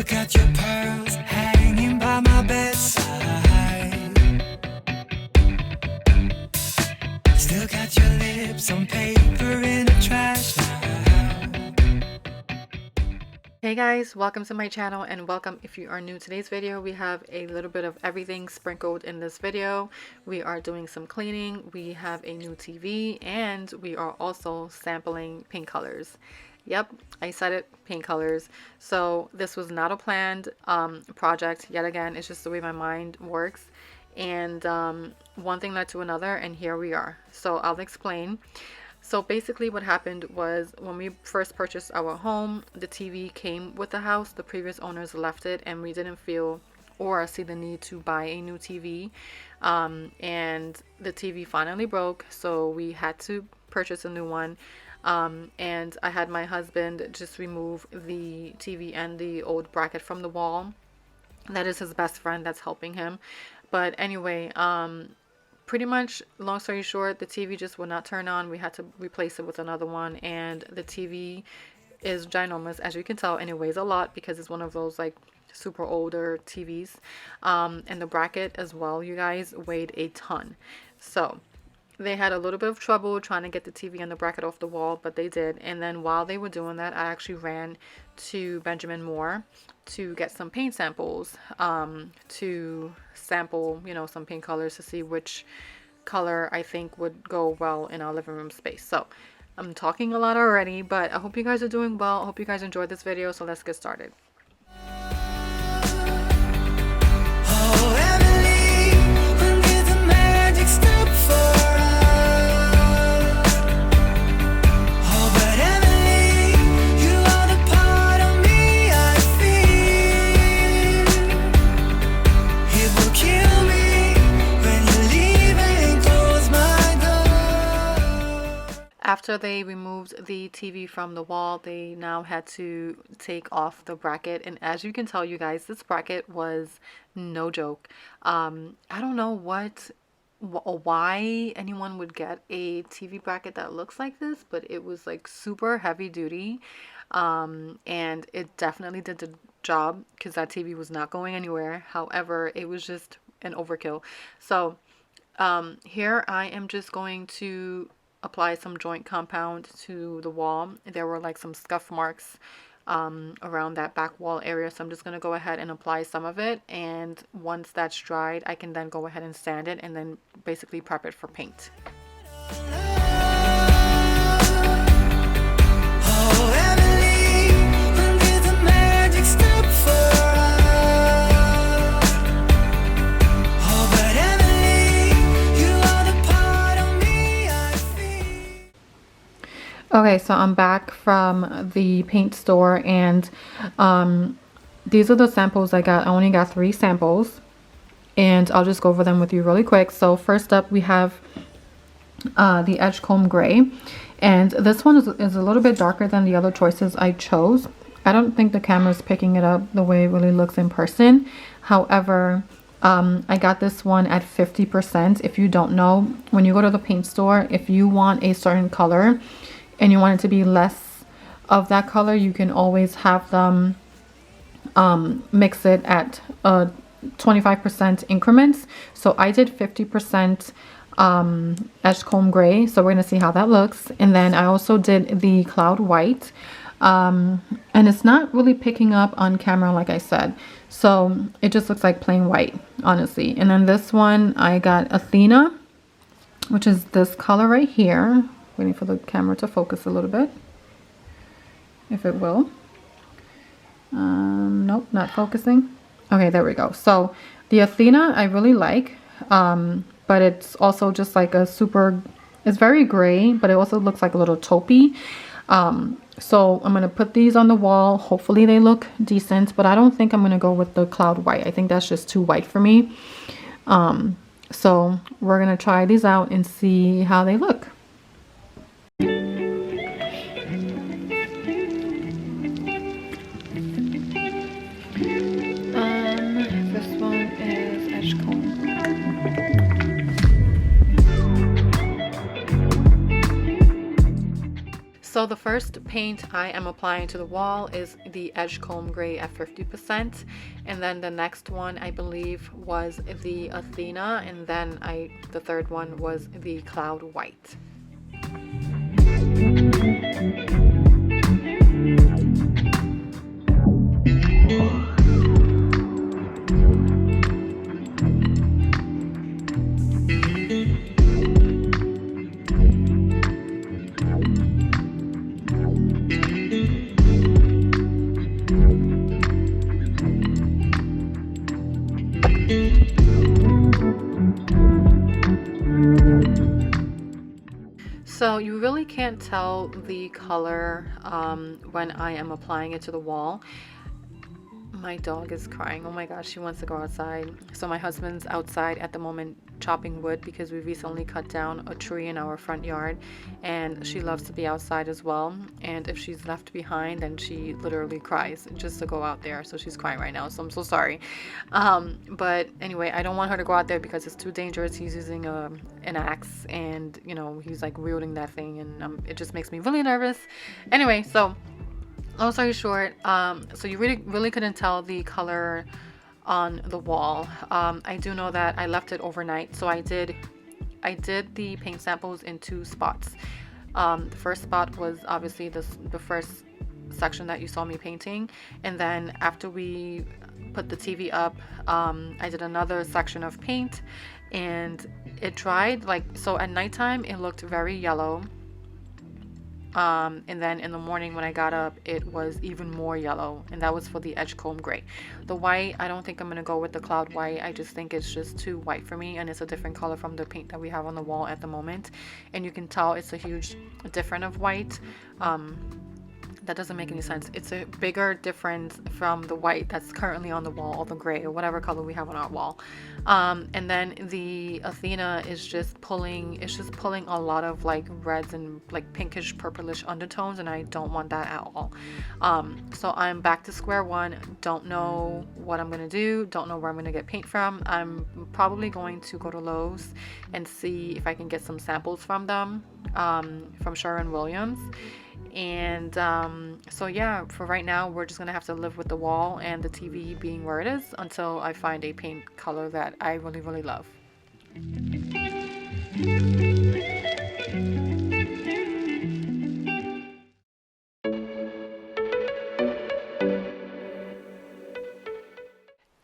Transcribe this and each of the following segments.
Still got your pearls hanging by my bedside. Still got your lips on paper in a trash now. Hey guys, welcome to my channel and welcome if you are new. Today's video we have a little bit of everything sprinkled in this video. We are doing some cleaning, we have a new TV, and we are also sampling paint colors. Yep, I said it, paint colors. So this was not a planned project yet again. It's just the way my mind works, and one thing led to another and here we are. So I'll explain. So basically what happened was when we first purchased our home, the TV came with the house. The previous owners left it and we didn't feel or see the need to buy a new TV. And the TV finally broke, so we had to purchase a new one. And I had my husband just remove the TV and the old bracket from the wall. That is his best friend that's helping him. But anyway, pretty much, long story short, the TV just would not turn on. We had to replace it with another one, and the TV is ginormous, as you can tell, and it weighs a lot because it's one of those like super older TVs. And the bracket as well, you guys, weighed a ton. So they had a little bit of trouble trying to get the TV and the bracket off the wall, but they did. And then while they were doing that, I actually ran to Benjamin Moore to get some paint samples, to sample, you know, some paint colors to see which color I think would go well in our living room space. So I'm talking a lot already, but I hope you guys are doing well. I hope you guys enjoyed this video, so let's get started. Oh, Emily, when did the magic stop for us? Oh, but Emily, you are the part of me I feel. It will kill me when you leave and close my door. After they removed the TV from the wall, they now had to take off the bracket. And as you can tell, you guys, this bracket was no joke. I don't know why anyone would get a TV bracket that looks like this, but it was like super heavy duty. And it definitely did the job because that TV was not going anywhere. However, it was just an overkill. So here I am just going to apply some joint compound to the wall. There were like some scuff marks around that back wall area, so I'm just going to go ahead and apply some of it, and once that's dried I can then go ahead and sand it and then basically prep it for paint. Oh, Emily, when did the magic stop for us? Oh, but Emily, you are the part of me I feel. Okay, so I'm back from the paint store, and these are the samples I got. I only got 3 samples, and I'll just go over them with you really quick. So first up we have the Edgecomb Gray, and this one is a little bit darker than the other choices I chose. I don't think the camera's picking it up the way it really looks in person. However, I got this one at 50%. If you don't know, when you go to the paint store, if you want a certain color and you want it to be less of that color, you can always have them mix it at 25% increments. So I did 50% Edgecomb Gray, so we're gonna see how that looks. And then I also did the Cloud White, and it's not really picking up on camera like I said, so it just looks like plain white, honestly. And then this one I got Athena, which is this color right here. Waiting for the camera to focus a little bit, if it will. Nope, not focusing. Okay, there we go. So the Athena I really like, but it's also just like a super, it's very gray, but it also looks like a little taupey. So I'm going to put these on the wall. Hopefully they look decent, but I don't think I'm going to go with the Cloud White. I think that's just too white for me. So we're going to try these out and see how they look. This one is Edgecomb. So the first paint I am applying to the wall is the Edgecomb Gray at 50%, and then the next one I believe was the Athena, and then the third one was the Cloud White. So you really can't tell the color when I am applying it to the wall. My dog is crying. Oh my gosh, she wants to go outside. So my husband's outside at the moment chopping wood because we recently cut down a tree in our front yard, and she loves to be outside as well. And if she's left behind, then she literally cries just to go out there. So she's crying right now, so I'm so sorry. But anyway, I don't want her to go out there because it's too dangerous. He's using an axe, and you know, he's like wielding that thing, and it just makes me really nervous. Anyway, so long story short, so you really couldn't tell the color on the wall. I do know that I left it overnight, so I did the paint samples in two spots. The first spot was obviously the first section that you saw me painting, and then after we put the TV up, I did another section of paint, and it dried so at nighttime it looked very yellow. And then in the morning when I got up, it was even more yellow, and that was for the Edgecomb Gray. The white, I don't think I'm gonna go with the Cloud White. I just think it's just too white for me, and it's a different color from the paint that we have on the wall at the moment, and you can tell it's a huge difference of white. That doesn't make any sense. It's a bigger difference from the white that's currently on the wall, or the gray, or whatever color we have on our wall. And then the Athena is just pulling a lot of like reds and like pinkish purplish undertones, and I don't want that at all. So I'm back to square one. Don't know what I'm gonna do, don't know where I'm gonna get paint from. I'm probably going to go to Lowe's and see if I can get some samples from them, from Sherwin-Williams. And so yeah, for right now we're just gonna have to live with the wall and the TV being where it is until I find a paint color that I really love.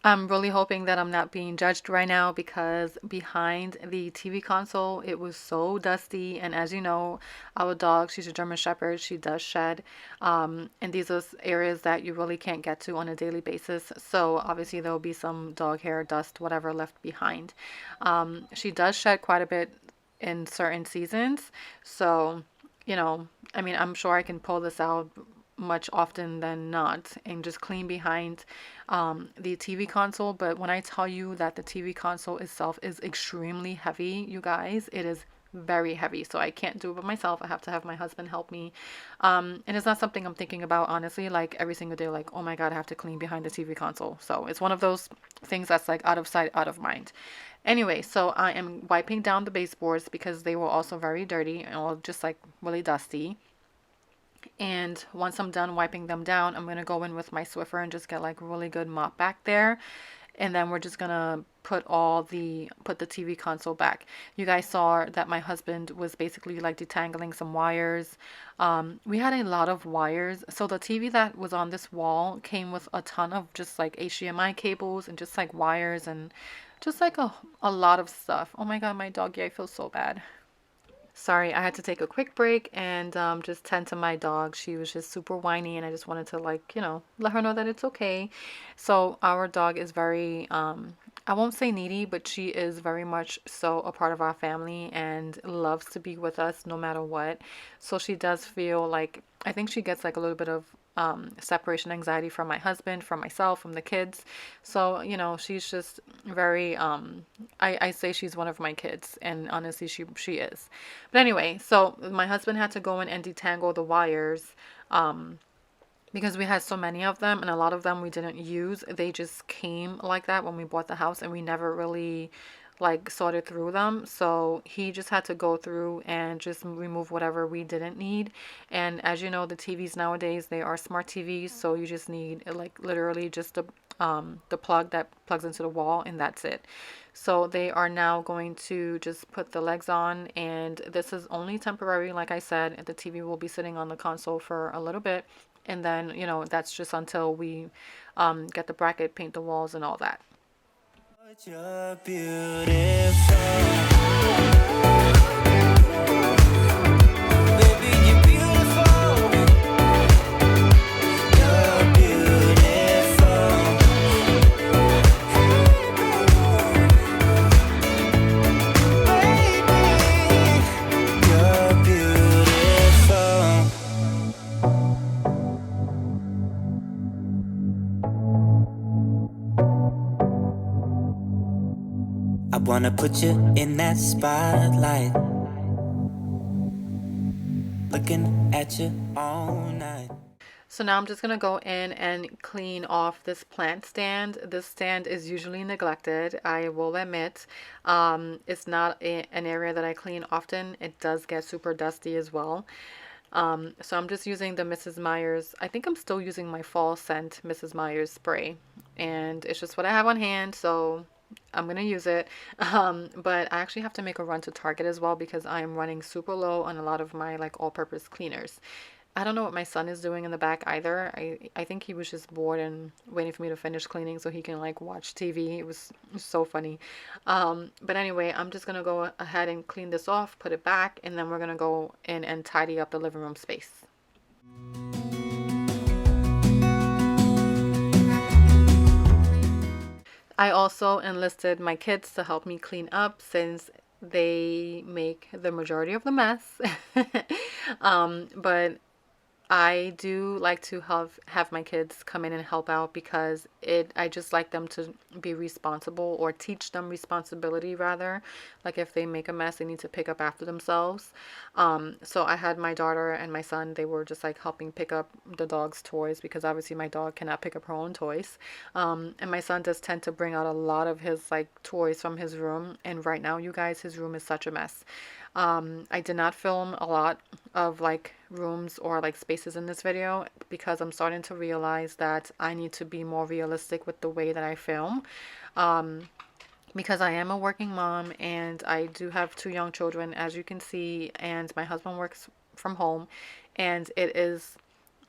I'm really hoping that I'm not being judged right now, because behind the TV console it was so dusty, and as you know, our dog, she's a German Shepherd, she does shed, and these are areas that you really can't get to on a daily basis, so obviously there will be some dog hair, dust, whatever left behind. She does shed quite a bit in certain seasons, so you know, I mean, I'm sure I can pull this out much often than not and just clean behind the TV console. But when I tell you that the TV console itself is extremely heavy, you guys, it is very heavy, so I can't do it by myself. I have to have my husband help me, and it's not something I'm thinking about honestly like every single day, like, oh my god, I have to clean behind the TV console. So it's one of those things that's like out of sight, out of mind. Anyway, so I am wiping down the baseboards because they were also very dirty and just like really dusty. And once I'm done wiping them down, I'm gonna go in with my Swiffer and just get like really good mop back there, and then we're just gonna put the TV console back. You guys saw that my husband was basically like detangling some wires. We had a lot of wires, so the TV that was on this wall came with a ton of just like HDMI cables and just like wires and just like a lot of stuff. Oh my god, my doggy, I feel so bad. Sorry, I had to take a quick break and just tend to my dog. She was just super whiny, and I just wanted to, like, you know, let her know that it's okay. So our dog is very, I won't say needy, but she is very much so a part of our family and loves to be with us no matter what. So she does feel like, I think she gets like a little bit of separation anxiety from my husband, from myself, from the kids. So, you know, she's just very, I say she's one of my kids, and honestly, she is. But anyway, so my husband had to go in and detangle the wires, because we had so many of them, and a lot of them we didn't use. They just came like that when we bought the house, and we never really like sorted through them. So he just had to go through and just remove whatever we didn't need. And as you know, the TVs nowadays, they are smart TVs, so you just need like literally just the plug that plugs into the wall, and that's it. So they are now going to just put the legs on, and this is only temporary. Like I said, the TV will be sitting on the console for a little bit, and then, you know, that's just until we get the bracket, paint the walls, and all that. But you're beautiful. Baby, you're beautiful. You're beautiful. Baby, you're beautiful. I wanna put you in that spotlight, looking at you all night. So now I'm just going to go in and clean off this plant stand. This stand is usually neglected, I will admit. It's not an area that I clean often. It does get super dusty as well. So I'm just using the Mrs. Meyer's, I think I'm still using my fall scent Mrs. Meyer's spray. And it's just what I have on hand, so I'm gonna use it. But I actually have to make a run to Target as well because I am running super low on a lot of my like all-purpose cleaners. I don't know what my son is doing in the back either. I think he was just bored and waiting for me to finish cleaning so he can like watch TV. It was so funny. But anyway, I'm just gonna go ahead and clean this off, put it back, and then we're gonna go in and tidy up the living room space. I also enlisted my kids to help me clean up since they make the majority of the mess. But I do like to have my kids come in and help out because I just like them to be responsible, or teach them responsibility rather. Like if they make a mess, they need to pick up after themselves. So I had my daughter and my son, they were just like helping pick up the dog's toys because obviously my dog cannot pick up her own toys. And my son does tend to bring out a lot of his like toys from his room, and right now, you guys, his room is such a mess. I did not film a lot of like rooms or like spaces in this video because I'm starting to realize that I need to be more realistic with the way that I film. Because I am a working mom and I do have 2 young children, as you can see, and my husband works from home, and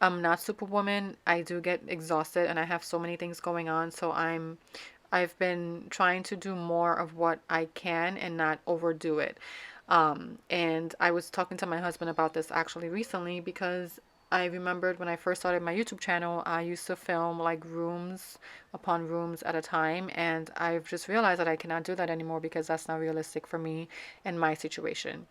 I'm not superwoman. I do get exhausted and I have so many things going on, so I've been trying to do more of what I can and not overdo it. And I was talking to my husband about this actually recently because I remembered when I first started my YouTube channel, I used to film like rooms upon rooms at a time, and I've just realized that I cannot do that anymore because that's not realistic for me and my situation.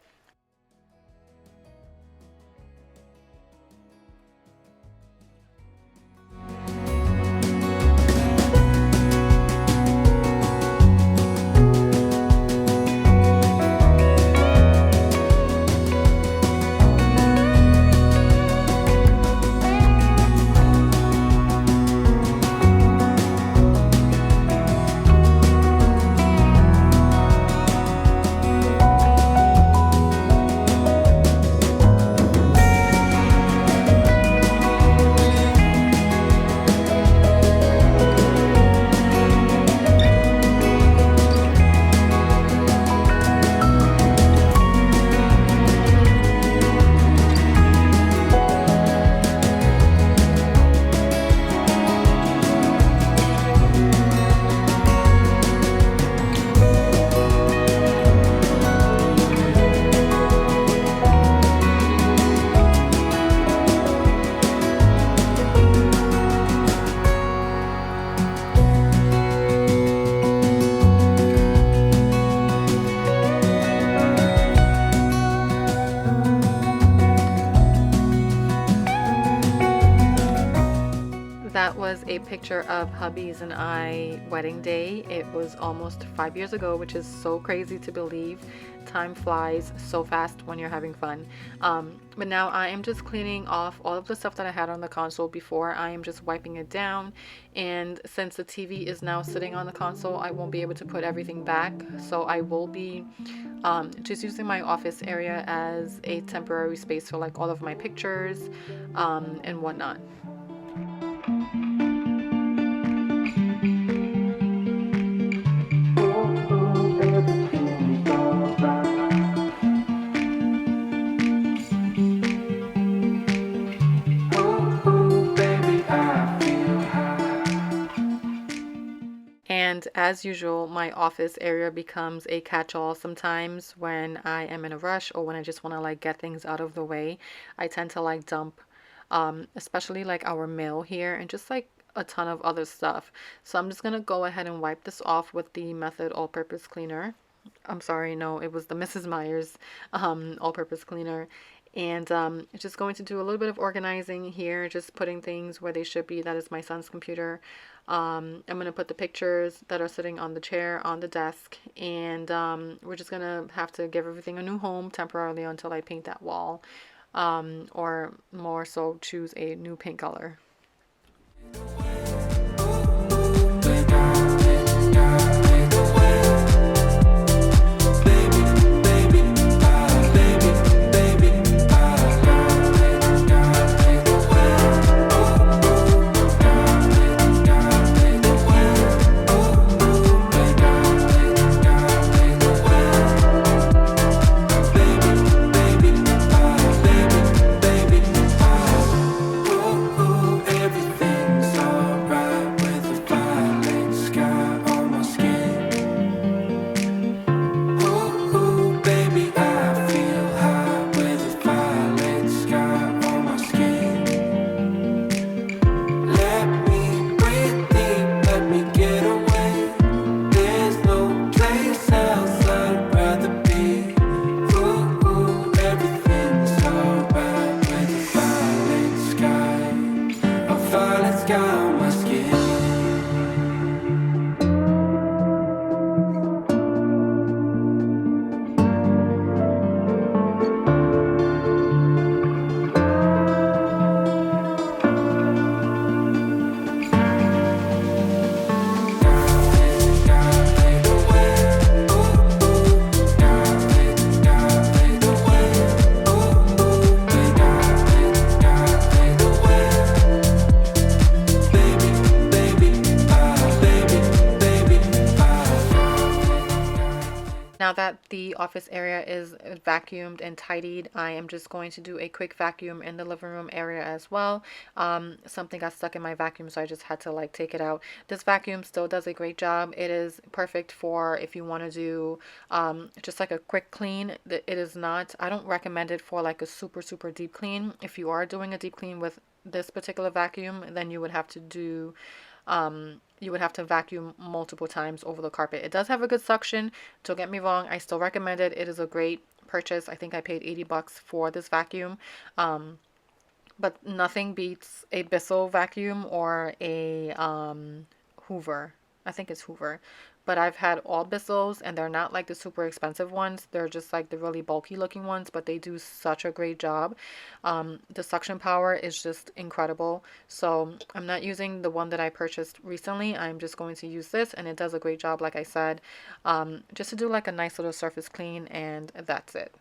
a picture of hubby's and I wedding day. It was almost 5 years ago, which is so crazy to believe. Time flies so fast when you're having fun. But now I am just cleaning off all of the stuff that I had on the console before. I am just wiping it down, and since the TV is now sitting on the console, I won't be able to put everything back, so I will be just using my office area as a temporary space for like all of my pictures and whatnot. And as usual, my office area becomes a catch-all sometimes when I am in a rush or when I just want to like get things out of the way. I tend to like dump especially like our mail here and just like a ton of other stuff. So I'm just gonna go ahead and wipe this off with the Method all-purpose cleaner. I'm sorry, no, it was the Mrs. Meyer's all-purpose cleaner. And just going to do a little bit of organizing here, just putting things where they should be. That is my son's computer. I'm going to put the pictures that are sitting on the chair on the desk, and we're just going to have to give everything a new home temporarily until I paint that wall, or more so choose a new paint color. Now that the office area is vacuumed and tidied, I am just going to do a quick vacuum in the living room area as well. Something got stuck in my vacuum, so I just had to like take it out. This vacuum still does a great job. It is perfect for if you want to do just like a quick clean. It is not, I don't recommend it for like a super deep clean. If you are doing a deep clean with this particular vacuum, then you would have to do vacuum multiple times over the carpet. It does have a good suction, don't get me wrong. I still recommend it. It is a great purchase. I think I paid $80 for this vacuum, but nothing beats a Bissell vacuum or a Hoover. I think it's Hoover. But I've had all Bissells, and they're not like the super expensive ones. They're just like the really bulky looking ones, but they do such a great job. The suction power is just incredible. So I'm not using the one that I purchased recently. I'm just going to use this, and it does a great job, like I said, just to do like a nice little surface clean, and that's it.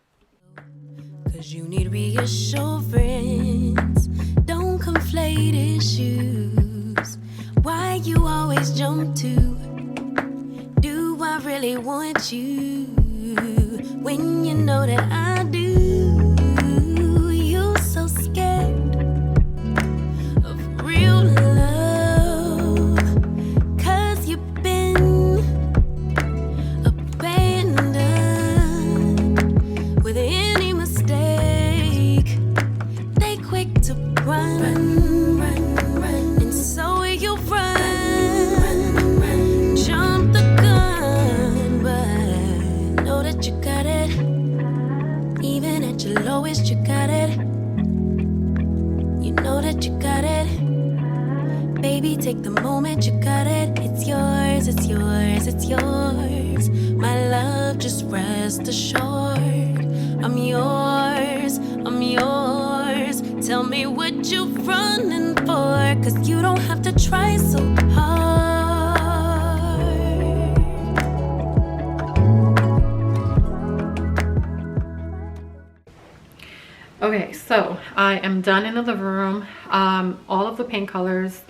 'Cause you need reassurance. Don't conflate issues. Why you always jump to I really want you when you know that I do. You so scared of real love, 'cause you've been abandoned with any mistake. They quick to run. And so you run. Jump the gun, but know that you got it. Baby, take the moment, you got it. It's yours, it's yours, it's yours. My love, just rest assured. I'm yours, I'm yours. Tell me what you running for, 'cause you don't have to try so hard. Okay, so I am done in the living room. All of the paint colors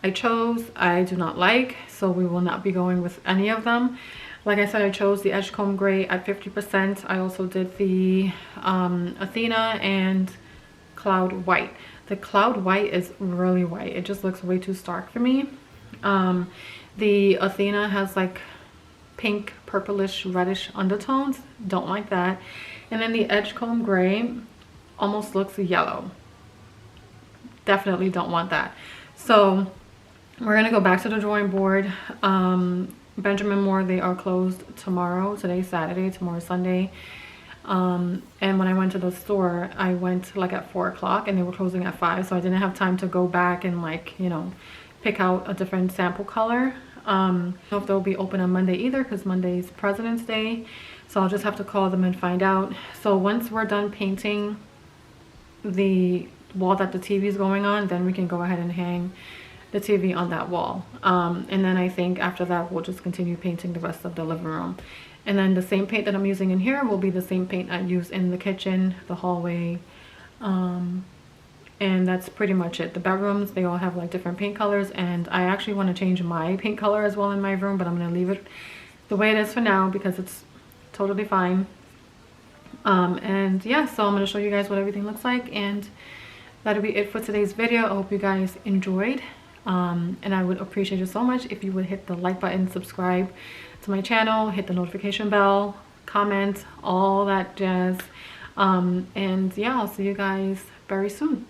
I chose, I do not like, so we will not be going with any of them. Like I said, I chose the Edgecomb Gray at 50%. I also did the Athena and Cloud White. The Cloud White is really white. It just looks way too stark for me. The Athena has like pink, purplish, reddish undertones. Don't like that. And then the Edgecomb Gray almost looks yellow. Definitely don't want that. So we're gonna go back to the drawing board. Benjamin Moore, they are closed tomorrow. Today's Saturday, tomorrow's Sunday. And when I went to the store, I went like at 4 o'clock and they were closing at 5, so I didn't have time to go back and like, you know, pick out a different sample color. I don't know if they'll be open on Monday either, because Monday's President's Day, so I'll just have to call them and find out. So once we're done painting the wall that the TV is going on, then we can go ahead and hang the TV on that wall. And then I think after that we'll just continue painting the rest of the living room. And then the same paint that I'm using in here will be the same paint I use in the kitchen, the hallway, and that's pretty much it. The bedrooms, they all have like different paint colors, and I actually want to change my paint color as well in my room, but I'm going to leave it the way it is for now because it's totally fine. And yeah, so I'm going to show you guys what everything looks like, and that'll be it for today's video. I hope you guys enjoyed. And I would appreciate it so much if you would hit the like button, subscribe to my channel, hit the notification bell, comment, all that jazz. And yeah, I'll see you guys very soon.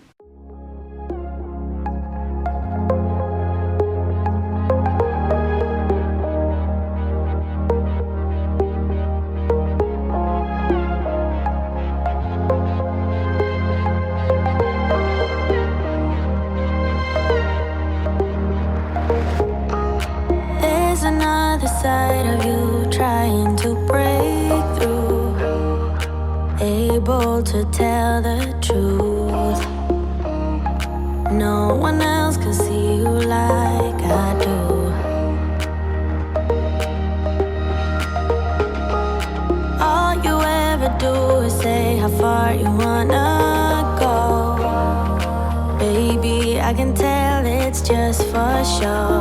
Another side of you trying to break through, able to tell the truth. No one else can see you like I do. All you ever do is say how far you wanna go. Baby, I can tell it's just for sure.